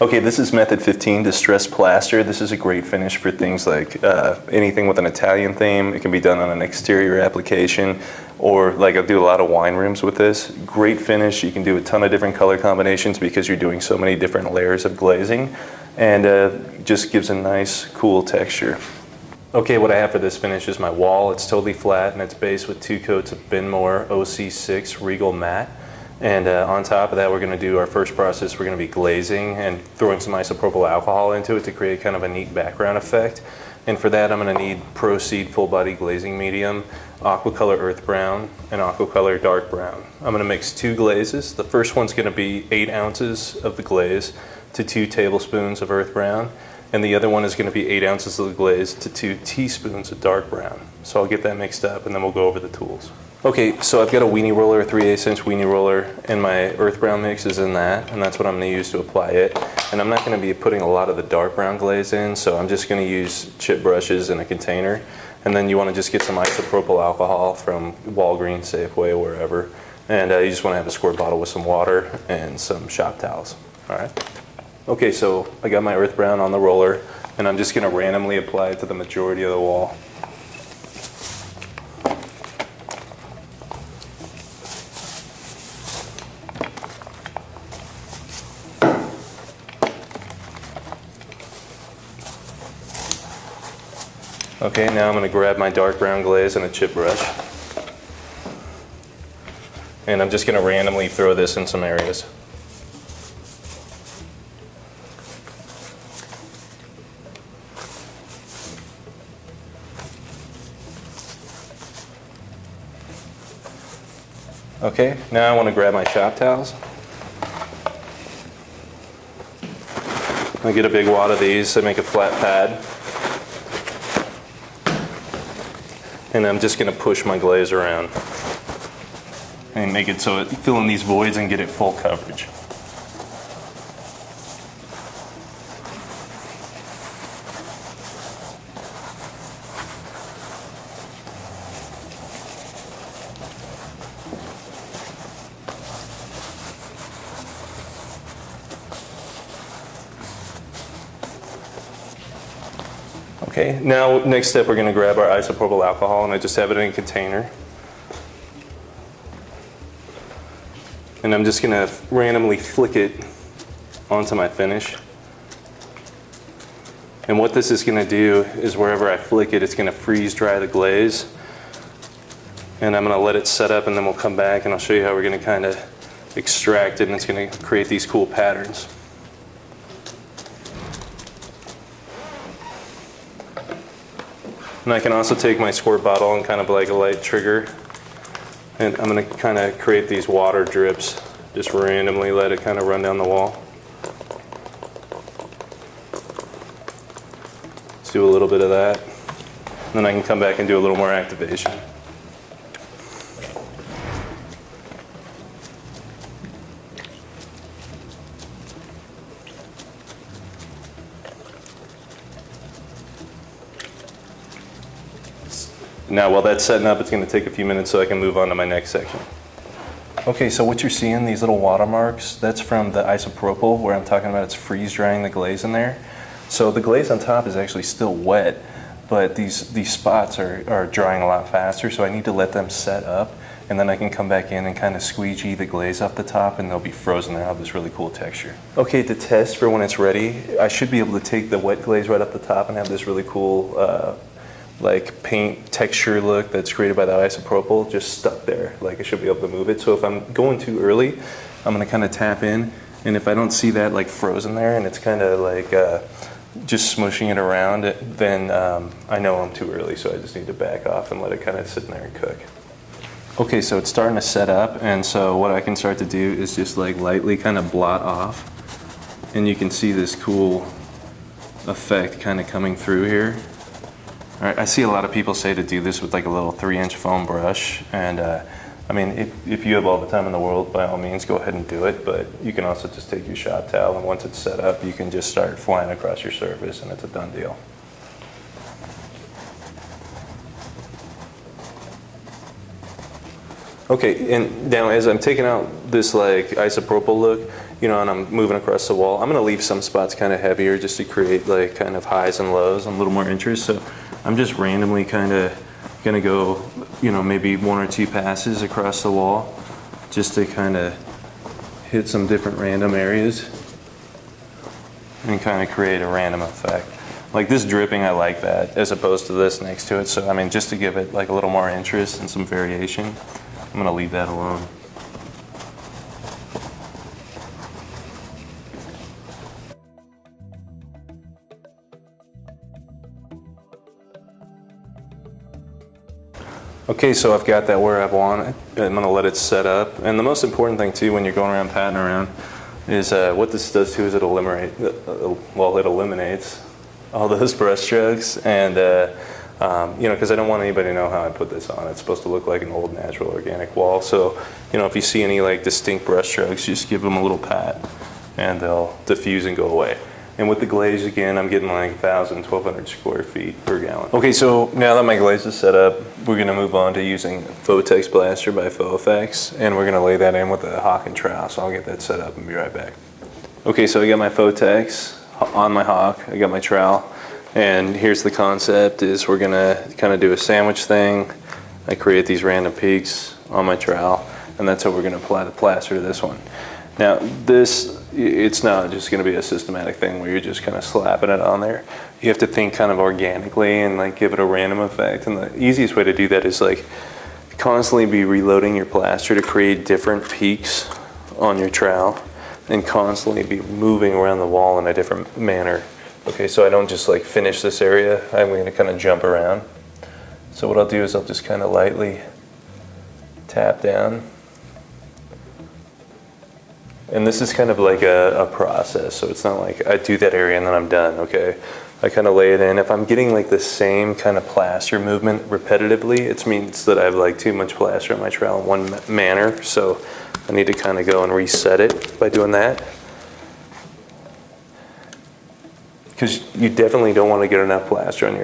Okay, this is method 15, distress plaster. This is a great finish for things like anything with an Italian theme. It can be done on an exterior application, or like I do a lot of wine rooms with this. Great finish. You can do a ton of different color combinations because you're doing so many different layers of glazing, and just gives a nice, cool texture. Okay, what I have for this finish is my wall. It's totally flat and it's based with 2 coats of Benmore OC6 Regal Matte. And on top of that, we're going to do our first process. We're going to be glazing and throwing some isopropyl alcohol into it to create kind of a neat background effect. And for that, I'm going to need Proceed Full Body Glazing Medium, Aquacolor Earth Brown, and Aquacolor Dark Brown. I'm going to mix 2 glazes. The first one's going to be 8 ounces of the glaze to 2 tablespoons of Earth Brown. And the other one is going to be 8 ounces of the glaze to 2 teaspoons of dark brown. So I'll get that mixed up and then we'll go over the tools. Okay, so I've got a weenie roller, a 3/8 inch weenie roller, and my earth brown mix is in that, and that's what I'm going to use to apply it. And I'm not going to be putting a lot of the dark brown glaze in, so I'm just going to use chip brushes in a container. And then you want to just get some isopropyl alcohol from Walgreens, Safeway, wherever. And you just want to have a squirt bottle with some water and some shop towels. All right. Okay, so I got my earth brown on the roller, and I'm just going to randomly apply it to the majority of the wall. Okay, now I'm going to grab my dark brown glaze and a chip brush. And I'm just going to randomly throw this in some areas. Okay, now I want to grab my shop towels. I get a big wad of these, I make a flat pad. And I'm just going to push my glaze around and make it so it fill in these voids and get it full coverage. Okay, now next step we're going to grab our isopropyl alcohol, and I just have it in a container. And I'm just going to randomly flick it onto my finish. And what this is going to do is wherever I flick it, it's going to freeze dry the glaze. And I'm going to let it set up, and then we'll come back and I'll show you how we're going to kind of extract it, and it's going to create these cool patterns. And I can also take my squirt bottle and kind of like a light trigger, and I'm going to kind of create these water drips, just randomly let it kind of run down the wall. Let's do a little bit of that, and then I can come back and do a little more activation. Now while that's setting up, it's going to take a few minutes so I can move on to my next section. Okay, so what you're seeing, these little watermarks, that's from the isopropyl, where I'm talking about it's freeze drying the glaze in there. So the glaze on top is actually still wet, but these spots are drying a lot faster, so I need to let them set up, and then I can come back in and kind of squeegee the glaze off the top, and they'll be frozen. They'll have this really cool texture. Okay, to test for when it's ready, I should be able to take the wet glaze right off the top and have this really cool like paint texture look that's created by the isopropyl just stuck there. Like I should be able to move it. So if I'm going too early, I'm gonna kind of tap in, and if I don't see that like frozen there and it's kind of like just smushing it around, then I know I'm too early, so I just need to back off and let it kind of sit in there and cook. Okay, so it's starting to set up, and so what I can start to do is just like lightly kind of blot off, and you can see this cool effect kind of coming through here. All right, I see a lot of people say to do this with like a little 3-inch foam brush, and I mean, if you have all the time in the world, by all means, go ahead and do it, but you can also just take your shop towel, and once it's set up, you can just start flying across your surface, and it's a done deal. Okay, and now as I'm taking out this like isopropyl look, you know, and I'm moving across the wall, I'm gonna leave some spots kind of heavier just to create like kind of highs and lows and a little more interest. So I'm just randomly kind of gonna go, you know, maybe 1 or 2 passes across the wall just to kind of hit some different random areas and kind of create a random effect. Like this dripping, I like that as opposed to this next to it. So I mean, just to give it like a little more interest and some variation, I'm gonna leave that alone. Okay, so I've got that where I want it. I'm gonna let it set up. And the most important thing too when you're going around patting around is what this does too is it eliminates all those brush strokes. And you know, because I don't want anybody to know how I put this on. It's supposed to look like an old natural organic wall. So, you know, if you see any like distinct brush strokes, just give them a little pat and they'll diffuse and go away. And with the glaze, again, I'm getting like 1,000, 1,200 square feet per gallon. Okay, so now that my glaze is set up, we're gonna move on to using Photex Blaster by Effects, and we're gonna lay that in with a hawk and trowel. So I'll get that set up and be right back. Okay, so I got my Photex on my hawk, I got my trowel, and here's the concept is we're gonna kind of do a sandwich thing. I create these random peaks on my trowel, and that's how we're gonna apply the plaster to this one. Now this, it's not just going to be a systematic thing where you're just kind of slapping it on there. You have to think kind of organically and like give it a random effect. And the easiest way to do that is like constantly be reloading your plaster to create different peaks on your trowel and constantly be moving around the wall in a different manner. Okay, so I don't just like finish this area. I'm going to kind of jump around. So what I'll do is I'll just kind of lightly tap down. And this is kind of like a process, so it's not like I do that area and then I'm done, okay? I kind of lay it in. If I'm getting like the same kind of plaster movement repetitively, it means that I have like too much plaster on my trowel in one manner, so I need to kind of go and reset it by doing that. Because you definitely don't want to get enough plaster on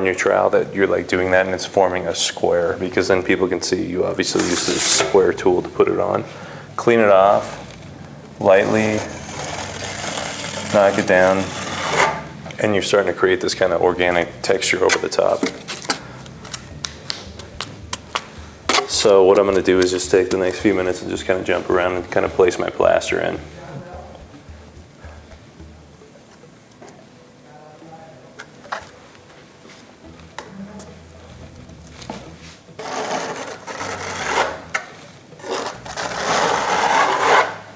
your trowel that you're like doing that and it's forming a square, because then people can see you obviously use this square tool to put it on. Clean it off. Lightly knock it down, and you're starting to create this kind of organic texture over the top. So what I'm going to do is just take the next few minutes and just kind of jump around and kind of place my plaster in.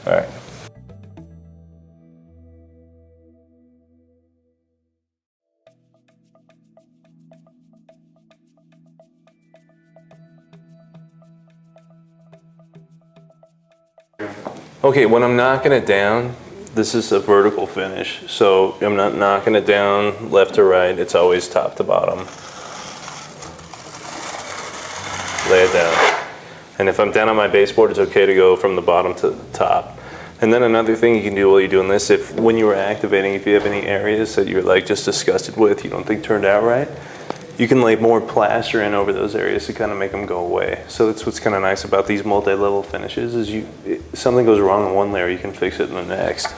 All right. Okay, when I'm knocking it down, this is a vertical finish, so I'm not knocking it down left to right, it's always top to bottom. Lay it down. And if I'm down on my baseboard, it's okay to go from the bottom to the top. And then another thing you can do while you're doing this, if when you were activating, if you have any areas that you're like just disgusted with, you don't think turned out right, you can lay more plaster in over those areas to kind of make them go away. So that's what's kind of nice about these multi-level finishes is if something goes wrong in one layer, you can fix it in the next.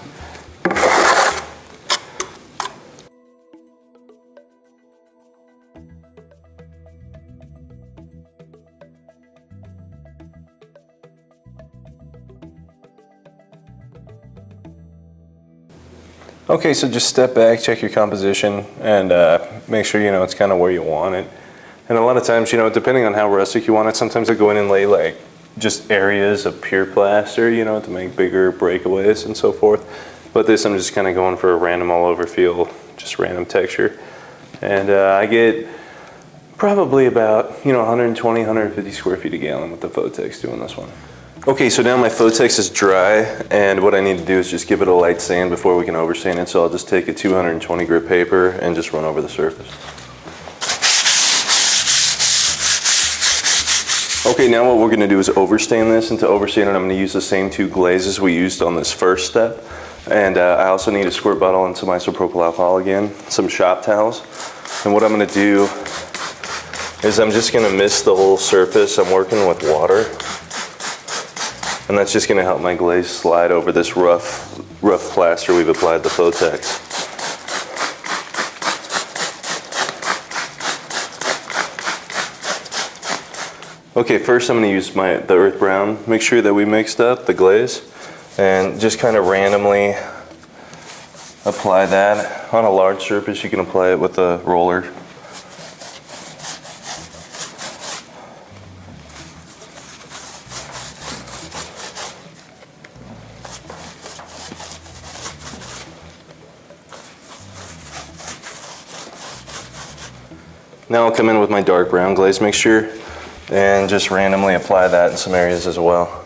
Okay, so just step back, check your composition, and make sure you know it's kind of where you want it. And a lot of times, you know, depending on how rustic you want it, sometimes I go in and lay like just areas of pure plaster, you know, to make bigger breakaways and so forth. But this, I'm just kind of going for a random all over feel, just random texture. And I get probably about, you know, 120, 150 square feet a gallon with the Photex doing this one. Okay, so now my Photex is dry, and what I need to do is just give it a light sand before we can oversand it. So I'll just take a 220 grit paper and just run over the surface. Okay, now what we're going to do is oversand this, and to oversand it I'm going to use the same 2 glazes we used on this first step. And I also need a squirt bottle and some isopropyl alcohol again, some shop towels. And what I'm going to do is I'm just going to mist the whole surface. I'm working with water. And that's just going to help my glaze slide over this rough plaster we've applied the Fotex. Okay, first I'm going to use the earth brown. Make sure that we mixed up the glaze and just kind of randomly apply that. On a large surface you can apply it with a roller. Now I'll come in with my dark brown glaze mixture and just randomly apply that in some areas as well.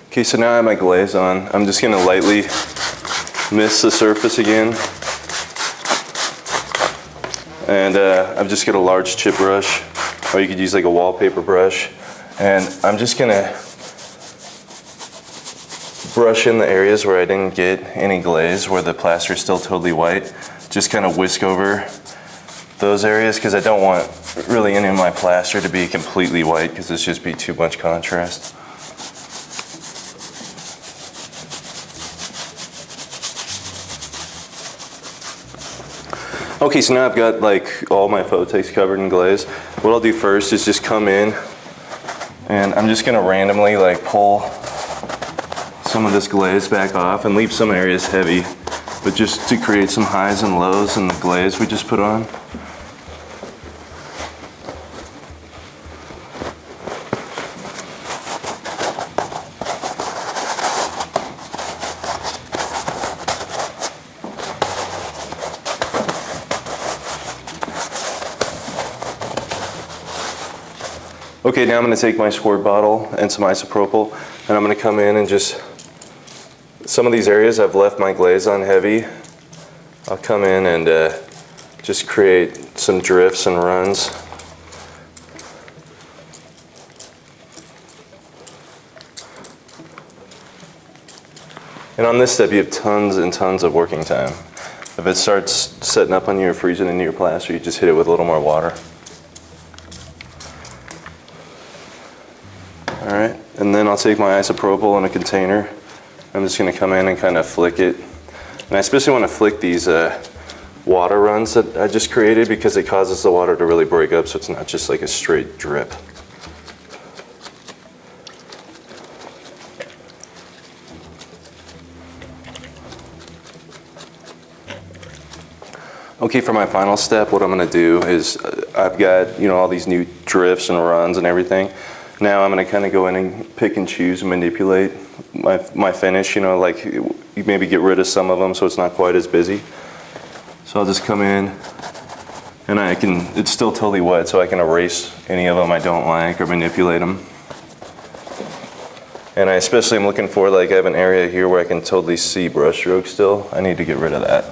Okay, so now I have my glaze on. I'm just going to lightly mist the surface again. And I've just got a large chip brush, or you could use like a wallpaper brush. And I'm just going to brush in the areas where I didn't get any glaze, where the plaster is still totally white. Just kind of whisk over those areas because I don't want really any of my plaster to be completely white because it's just be too much contrast. Okay, so now I've got like all my Fotex covered in glaze. What I'll do first is just come in and I'm just gonna randomly like pull some of this glaze back off and leave some areas heavy, but just to create some highs and lows in the glaze we just put on. Okay, now I'm going to take my squirt bottle and some isopropyl and I'm going to come in and just, some of these areas I've left my glaze on heavy. I'll come in and just create some drifts and runs. And on this step you have tons and tons of working time. If it starts setting up on you or freezing into your plaster, you just hit it with a little more water. Alright, and then I'll take my isopropyl in a container. I'm just going to come in and kind of flick it. And I especially want to flick these water runs that I just created because it causes the water to really break up so it's not just like a straight drip. Okay, for my final step, what I'm going to do is I've got, you know, all these new drifts and runs and everything. Now I'm going to kind of go in and pick and choose and manipulate my finish, you know, like you maybe get rid of some of them so it's not quite as busy. So I'll just come in and it's still totally wet so I can erase any of them I don't like or manipulate them. And I especially am looking for, like I have an area here where I can totally see brush strokes still. I need to get rid of that.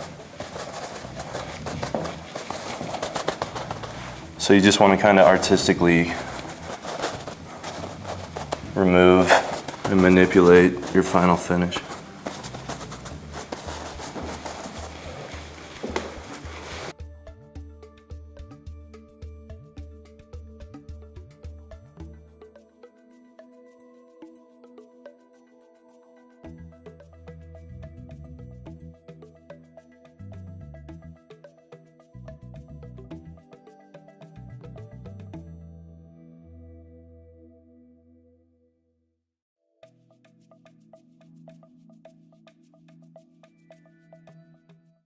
So you just want to kind of artistically remove and manipulate your final finish.